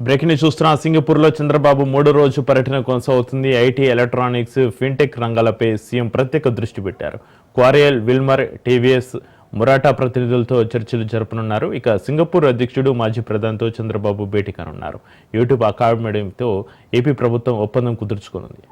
Breaking news చూస్తున్న సింగపూర్లో చంద్రబాబు 3 రోజు పర్యటన కొనసాగుతుంది. ఐటీ, ఎలక్ట్రానిక్స్, ఫిన్టెక్ రంగాలపై సీఎం ప్రత్యేక దృష్టి పెట్టారు. క్వారియల్, విల్మర్, టీవీఎస్, మురాటా ప్రతినిధులతో చర్చలు జరపనున్నారు. ఇక సింగపూర్ అధ్యక్షుడు మాజీ ప్రధానితో చంద్రబాబు భేటీ కానున్నారు. యూట్యూబ్ అకాడమీతో ఏపీ ప్రభుత్వం ఒప్పందం కుదుర్చుకోనుంది.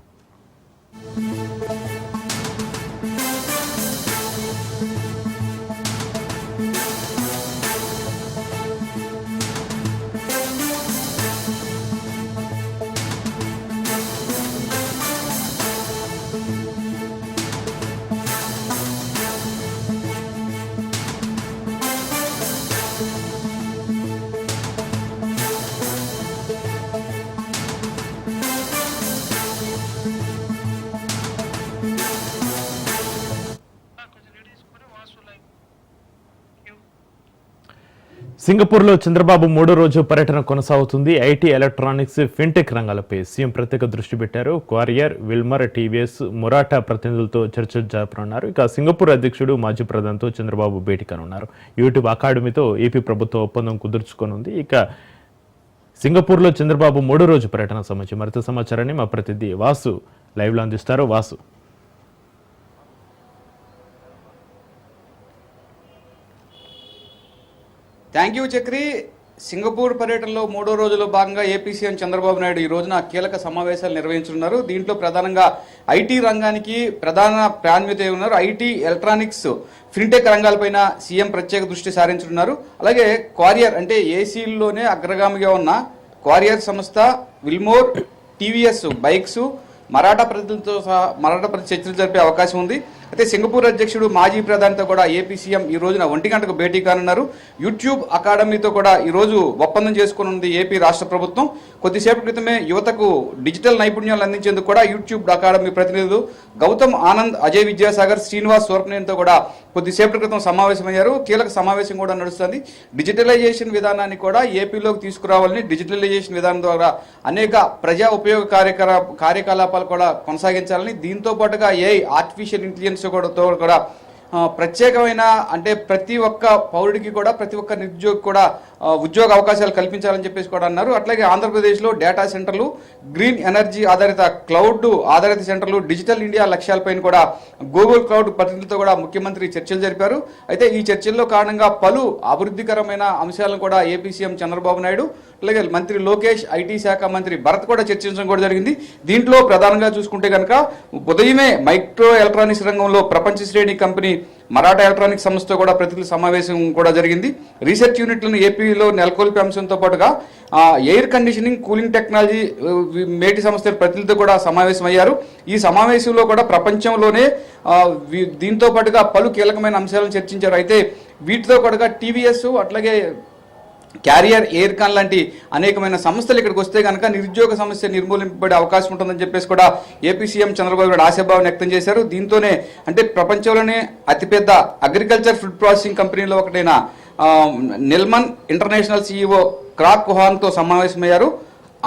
సింగపూర్లో చంద్రబాబు 3 రోజు పర్యటన కొనసాగుతుంది. ఐటీ, ఎలక్ట్రానిక్స్, ఫిన్టెక్ రంగాలపై సీఎం ప్రత్యేక దృష్టి పెట్టారు. క్వారియర్, విల్మర్, టీవీఎస్, మురాటా ప్రతినిధులతో చర్చలు జరపనున్నారు. ఇక సింగపూర్ అధ్యక్షుడు మాజీ ప్రధానితో చంద్రబాబు భేటీ కానున్నారు. యూట్యూబ్ అకాడమీతో ఏపీ ప్రభుత్వం ఒప్పందం కుదుర్చుకోనుంది. ఇక సింగపూర్లో చంద్రబాబు 3 రోజు పర్యటన సంబంధించి మరింత సమాచారాన్ని మా ప్రతినిధి వాసు లైవ్లో అందిస్తారు. Vasu, thank you Chakri. Singapore పర్యటనలో 3వ రోజులో భాగంగా ఏపీ సీఎం చంద్రబాబు నాయుడు ఈ రోజున కీలక సమావేశాలు నిర్వహించనున్నారు. దీంట్లో ప్రధానంగా ఐటీ రంగానికి ప్రధాన ప్రాధాన్యత ఉన్నారు. ఐటీ, ఎలక్ట్రానిక్స్, ఫిన్టెక్ రంగాలపైన సీఎం ప్రత్యేక దృష్టి సారించనున్నారు. అలాగే క్వారియర్ అంటే ఏసీల్లోనే అగ్రగామిగా ఉన్న క్వారియర్ సంస్థ, విల్మోర్, టీవీఎస్ బైక్స్, మరాఠా ప్రతినిధులతో చర్చలు జరిపే అవకాశం ఉంది. అయితే సింగపూర్ అధ్యక్షుడు మాజీ ప్రధానితో కూడా ఏపీ సీఎం ఈ రోజున 1 గంటకు భేటీ కానున్నారు. యూట్యూబ్ అకాడమీతో కూడా ఈ రోజు ఒప్పందం చేసుకోనుంది ఏపీ రాష్ట్ర ప్రభుత్వం. కొద్దిసేపటి క్రితమే యువతకు డిజిటల్ నైపుణ్యాలు అందించేందుకు కూడా యూట్యూబ్ అకాడమీ ప్రతినిధులు గౌతమ్ ఆనంద్, అజయ్ విద్యాసాగర్, శ్రీనివాస్ సోర్పనేనితో కూడా కొద్దిసేపటి క్రితం సమావేశమయ్యారు. కీలక సమావేశం కూడా నడుస్తుంది. డిజిటలైజేషన్ విధానాన్ని కూడా ఏపీలోకి తీసుకురావాలని, డిజిటలైజేషన్ విధానం ద్వారా అనేక ప్రజా ఉపయోగ కార్యకలాపాలు కూడా కొనసాగించాలని, దీంతో పాటుగా ఏఐ, ఆర్టిఫిషియల్ ఇంటెలిజెన్స్ కూడా ప్రత్యేకమైన అంటే ప్రతి ఒక్క పౌరుడికి కూడా, ప్రతి ఒక్క నిరుద్యోగి కూడా ఉద్యోగ అవకాశాలు కల్పించాలని చెప్పేసి కూడా అన్నారు. అట్లాగే ఆంధ్రప్రదేశ్లో డేటా సెంటర్లు, గ్రీన్ ఎనర్జీ ఆధారిత క్లౌడ్ ఆధారిత సెంటర్లు, డిజిటల్ ఇండియా లక్ష్యాలపైన కూడా గూగుల్ క్లౌడ్ ప్రతినిధులతో కూడా ముఖ్యమంత్రి చర్చలు జరిపారు. అయితే ఈ చర్చల్లో కారణంగా పలు అభివృద్ధికరమైన అంశాలను కూడా ఏపీ సీఎం చంద్రబాబు నాయుడు, అలాగే మంత్రి లోకేష్, ఐటీ శాఖ మంత్రి భరత్ కూడా చర్చించడం కూడా జరిగింది. దీంట్లో ప్రధానంగా చూసుకుంటే కనుక ఉదయమే మైక్రో ఎలక్ట్రానిక్స్ రంగంలో ప్రపంచ శ్రేణి కంపెనీ మరాఠా ఎలక్ట్రానిక్స్ సంస్థతో కూడా ప్రతినిధుల సమావేశం కూడా జరిగింది. రీసెర్చ్ యూనిట్లను ఏపీలో నెలకొల్పే అంశంతో పాటుగా ఎయిర్ కండిషనింగ్, కూలింగ్ టెక్నాలజీ మేటి సంస్థల ప్రతినిధులతో కూడా సమావేశం అయ్యారు. ఈ సమావేశంలో కూడా ప్రపంచంలోనే దీంతో పాటుగా పలు కీలకమైన అంశాలను చర్చించారు. అయితే వీటితో పాటుగా టీవీఎస్, అట్లాగే క్యారియర్, ఎయిర్కాన్ లాంటి అనేకమైన సంస్థలు ఇక్కడికి వస్తే కనుక నిరుద్యోగ సమస్య నిర్మూలింపబడే అవకాశం ఉంటుందని చెప్పేసి కూడా ఏపీ సీఎం చంద్రబాబు నాయుడు ఆశాభావం వ్యక్తం చేశారు. దీంతోనే అంటే ప్రపంచంలోనే అతిపెద్ద అగ్రికల్చర్ ఫుడ్ ప్రాసెసింగ్ కంపెనీలో ఒకటైన నిల్మన్ ఇంటర్నేషనల్ సీఈఓ క్రాక్ కుహాన్తో సమావేశమయ్యారు.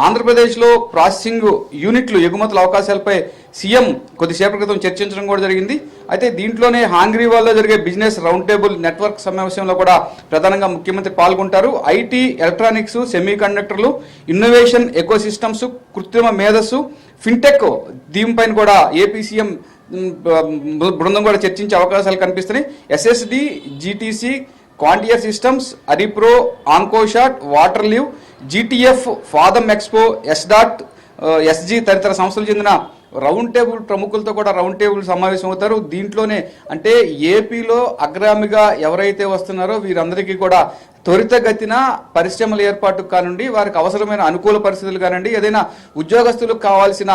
ఆంధ్రప్రదేశ్లో ప్రాసెసింగ్ యూనిట్లు ఎగుమతుల అవకాశాలపై సీఎం కొద్దిసేపటి క్రితం చర్చించడం కూడా జరిగింది. అయితే దీంట్లోనే హాంగ్రీవాల్లో జరిగే బిజినెస్ రౌండ్ టేబుల్ నెట్వర్క్ సమావేశంలో కూడా ప్రధానంగా ముఖ్యమంత్రి పాల్గొంటారు. ఐటీ, ఎలక్ట్రానిక్స్, సెమీ కండక్టర్లు, ఇన్నోవేషన్, ఎకోసిస్టమ్స్, కృత్రిమ మేధస్సు, ఫిన్టెక్ దీనిపైన కూడా ఏపీ సీఎం బృందం కూడా చర్చించే అవకాశాలు కనిపిస్తున్నాయి. ఎస్ఎస్డి, జీటీసీ, క్వాంటియర్ సిస్టమ్స్, అరిప్రో, ఆంకోషాట్, water live, GTF, Fathom Expo, ఎస్డాట్, ఎస్జీ తదితర సంస్థలు చెందిన రౌండ్ టేబుల్ ప్రముఖులతో కూడా రౌండ్ టేబుల్ సమావేశం అవుతారు. దీంట్లోనే అంటే ఏపీలో అగ్రగామిగా ఎవరైతే వస్తున్నారో వీరందరికీ కూడా త్వరితగతిన పరిశ్రమల ఏర్పాటు కానుండి, వారికి అవసరమైన అనుకూల పరిస్థితులు కానివ్వండి, ఏదైనా ఉద్యోగస్తులకు కావాల్సిన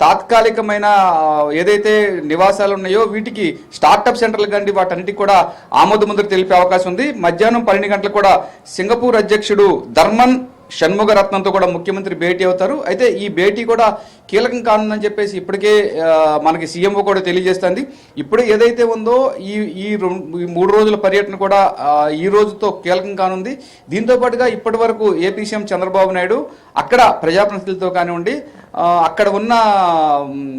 తాత్కాలికమైన ఏదైతే నివాసాలు ఉన్నాయో వీటికి స్టార్టప్ సెంటర్లు కండి వాటన్నిటికి కూడా ఆమోదముద్ర తెలిపే అవకాశం ఉంది. మధ్యాహ్నం 12 గంటలకు కూడా సింగపూర్ అధ్యక్షుడు ధర్మన్ షణ్ముగరత్నంతో కూడా ముఖ్యమంత్రి భేటీ అవుతారు. అయితే ఈ భేటీ కూడా కీలకం కానుందని చెప్పేసి ఇప్పటికే మనకి సీఎంఓ కూడా తెలియజేస్తుంది. ఇప్పుడు ఏదైతే ఉందో ఈ 3 రోజుల పర్యటన కూడా ఈ రోజుతో కీలకం కానుంది. దీంతో పాటుగా ఇప్పటి వరకు ఏపీ సీఎం చంద్రబాబు నాయుడు అక్కడ ప్రజాప్రతినిధులతో కానివ్వండి, అక్కడ ఉన్న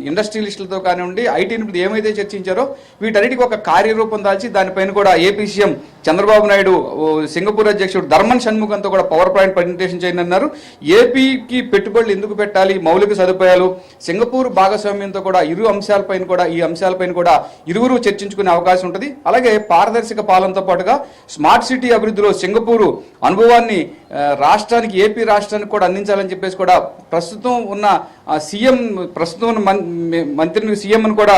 ఇండస్ట్రియలిస్టులతో కానివ్వండి, ఐటీ నిపుణులు ఏమైతే చర్చించారో వీటన్నిటికీ ఒక కార్యరూపం దాల్చి దానిపైన కూడా AP CM Chandrababu Naidu Singapore అధ్యక్షుడు ధర్మన్ షణ్ముగంతో కూడా పవర్ పాయింట్ ప్రజెంటేషన్ చేయనున్నారు. ఏపీకి పెట్టుబడులు ఎందుకు పెట్టాలి, మౌలిక సదుపాయాలు, సింగపూర్ భాగస్వామ్యంతో కూడా ఈ అంశాలపైన కూడా ఇరువురు చర్చించుకునే అవకాశం ఉంటుంది. అలాగే పారదర్శక పాలనతో పాటుగా స్మార్ట్ సిటీ అభివృద్ధిలో సింగపూర్ అనుభవాన్ని ఏపీ రాష్ట్రానికి కూడా అందించాలని చెప్పేసి కూడా ప్రస్తుతం ఉన్న మంత్రిని సీఎంను కూడా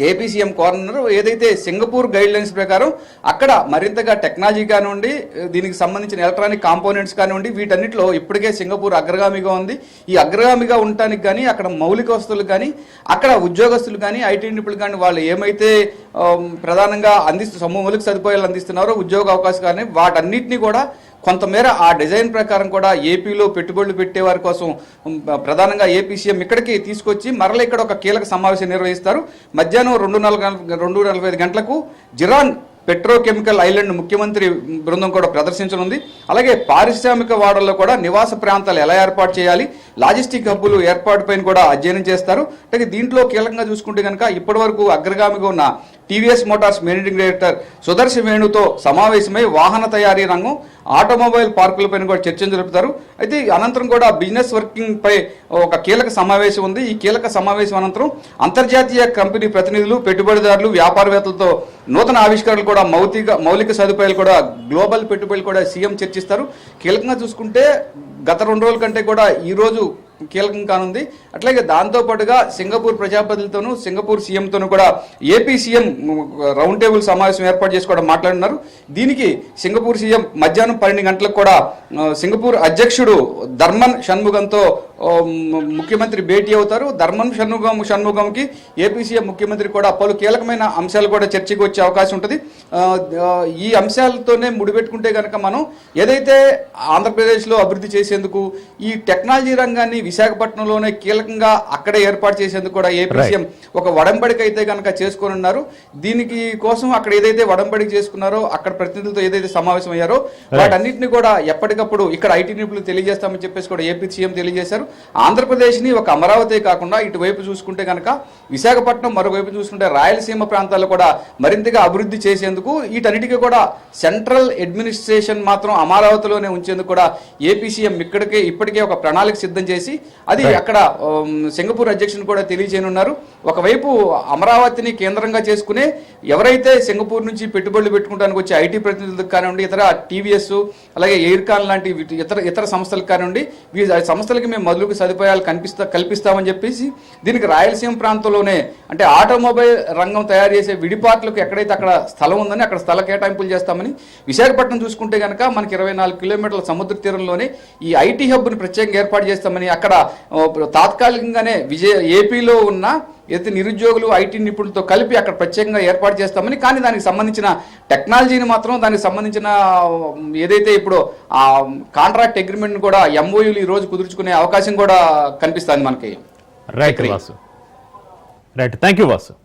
ఏపీ సీఎం కోరన్నారు. ఏదైతే సింగపూర్ గైడ్ లైన్స్ ప్రకారం అక్కడ మరింతగా టెక్నాలజీ కానివ్వండి, దీనికి సంబంధించిన ఎలక్ట్రానిక్ కాంపోనెంట్స్ కానివ్వండి, వీటన్నిటిలో ఇప్పటికే సింగపూర్ అగ్రగామిగా ఉంది. ఈ అగ్రగామిగా ఉండటానికి కానీ, అక్కడ మౌలిక వస్తువులు కానీ, అక్కడ ఉద్యోగస్తులు కానీ, ఐటీ నిపుణులు కానీ వాళ్ళు ఏమైతే ప్రధానంగా మౌలిక సదుపాయాలు అందిస్తున్నారో, ఉద్యోగ అవకాశాలు కానీ, వాటన్నిటినీ కూడా కొంతమేర ఆ డిజైన్ ప్రకారం కూడా ఏపీలో పెట్టుబడులు పెట్టే వారి కోసం ప్రధానంగా ఏపీ సీఎం ఇక్కడికి తీసుకొచ్చి మరలా ఇక్కడ ఒక కీలక సమావేశం నిర్వహిస్తారు. మధ్యాహ్నం 2:45 గంటలకు జిరాన్ పెట్రోకెమికల్ ఐలాండ్ ముఖ్యమంత్రి బృందం కూడా ప్రదర్శించనుంది. అలాగే పారిశ్రామిక వాడల్లో కూడా నివాస ప్రాంతాలు ఎలా ఏర్పాటు చేయాలి, లాజిస్టిక్ హబ్బులు ఏర్పాటు పైన కూడా అధ్యయనం చేస్తారు. అంటే దీంట్లో కీలకంగా చూసుకుంటే కనుక ఇప్పటి వరకు అగ్రగామిగా ఉన్న TVS motors managing director Sudarshan వేణుతో సమావేశమై వాహన తయారీ రంగం, ఆటోమొబైల్ పార్కులపైన కూడా చర్చలు జరుపుతారు. అయితే అనంతరం కూడా బిజినెస్ వర్కింగ్ పై ఒక కీలక సమావేశం ఉంది. ఈ కీలక సమావేశం అనంతరం అంతర్జాతీయ కంపెనీ ప్రతినిధులు, పెట్టుబడిదారులు, వ్యాపారవేత్తలతో నూతన ఆవిష్కరణలు కూడా మౌలిక సదుపాయాలు కూడా గ్లోబల్ పెట్టుబడులు కూడా సీఎం చర్చిస్తారు. కీలకంగా చూసుకుంటే గత 2 రోజుల కంటే కూడా ఈ రోజు కీలకం కానుంది. అట్లాగే దాంతోపాటుగా సింగపూర్ ప్రజాప్రతినిధులతోనూ సింగపూర్ సీఎంతోనూ కూడా ఏపీ సీఎం రౌండ్ టేబుల్ సమావేశం ఏర్పాటు చేసి కూడా మాట్లాడినారు. దీనికి సింగపూర్ సీఎం మధ్యాహ్నం 12 గంటలకు కూడా సింగపూర్ అధ్యక్షుడు ధర్మన్ షణ్ముగంతో ముఖ్యమంత్రి భేటీ అవుతారు. ధర్మన్ షణ్ముగంకి ఏపీ సీఎం ముఖ్యమంత్రి కూడా పలు కీలకమైన అంశాలు కూడా చర్చకు వచ్చే అవకాశం ఉంటుంది. ఈ అంశాలతోనే ముడిపెట్టుకుంటే కనుక మనం ఏదైతే ఆంధ్రప్రదేశ్లో అభివృద్ధి చేసేందుకు ఈ టెక్నాలజీ రంగాన్ని విశాఖపట్నంలోనే కీలకంగా అక్కడే ఏర్పాటు చేసేందుకు కూడా ఏపీ సీఎం ఒక వడంబడిక అయితే కనుక చేసుకొని ఉన్నారు. దీనికి కోసం అక్కడ ఏదైతే వడంబడిక చేసుకున్నారో, అక్కడ ప్రతినిధులతో ఏదైతే సమావేశం అయ్యారో వాటన్నిటిని కూడా ఎప్పటికప్పుడు ఇక్కడ ఐటీ నిపుణులు తెలియజేస్తామని చెప్పేసి కూడా ఏపీ సీఎం తెలియజేశారు. ఆంధ్రప్రదేశ్ని ఒక అమరావతి కాకుండా ఇటువైపు చూసుకుంటే కనుక విశాఖపట్నం, మరోవైపు చూసుకుంటే రాయలసీమ ప్రాంతాల్లో కూడా మరింతగా అభివృద్ధి చేసేందుకు వీటన్నిటికీ కూడా సెంట్రల్ అడ్మినిస్ట్రేషన్ మాత్రం అమరావతిలోనే ఉంచేందుకు కూడా ఏపీ సీఎం ఇప్పటికే ఒక ప్రణాళిక సిద్ధం చేసి అది అక్కడ సింగపూర్ అధ్యక్షుని కూడా తెలియజేయనున్నారు. ఒకవైపు అమరావతిని కేంద్రంగా చేసుకునే ఎవరైతే సింగపూర్ నుంచి పెట్టుబడులు పెట్టుకోవడానికి వచ్చే ఐటీ ప్రతినిధులకు కానివ్వండి, ఇతర టీవీఎస్ అలాగే ఎయిర్కాన్ లాంటి ఇతర సంస్థలకు కానివ్వండి, సంస్థలకి మేము మౌలిక సదుపాయాలు కల్పిస్తామని చెప్పేసి దీనికి రాయలసీమ ప్రాంతంలోనే అంటే ఆటోమొబైల్ రంగం తయారు చేసే విడిపాట్లకు ఎక్కడైతే అక్కడ స్థలం ఉందని అక్కడ స్థల కేటాయింపులు చేస్తామని, విశాఖపట్నం చూసుకుంటే కనుక మనకి 24 కిలోమీటర్ల సముద్ర తీరంలోనే ఈ ఐటీ హబ్ని ప్రత్యేకంగా ఏర్పాటు చేస్తామని, అక్కడ తాత్కాలికంగానే ఏపీలో ఉన్న ఏదైతే నిరుద్యోగులు ఐటీ నిపుణులతో కలిపి అక్కడ ప్రత్యేకంగా ఏర్పాటు చేస్తామని, కానీ దానికి సంబంధించిన టెక్నాలజీని మాత్రం దానికి సంబంధించిన ఏదైతే ఇప్పుడు ఆ కాంట్రాక్ట్ అగ్రిమెంట్ కూడా ఎంఓయూలు ఈ రోజు కుదుర్చుకునే అవకాశం కూడా కనిపిస్తుంది మనకి. Right, thank you Vasu.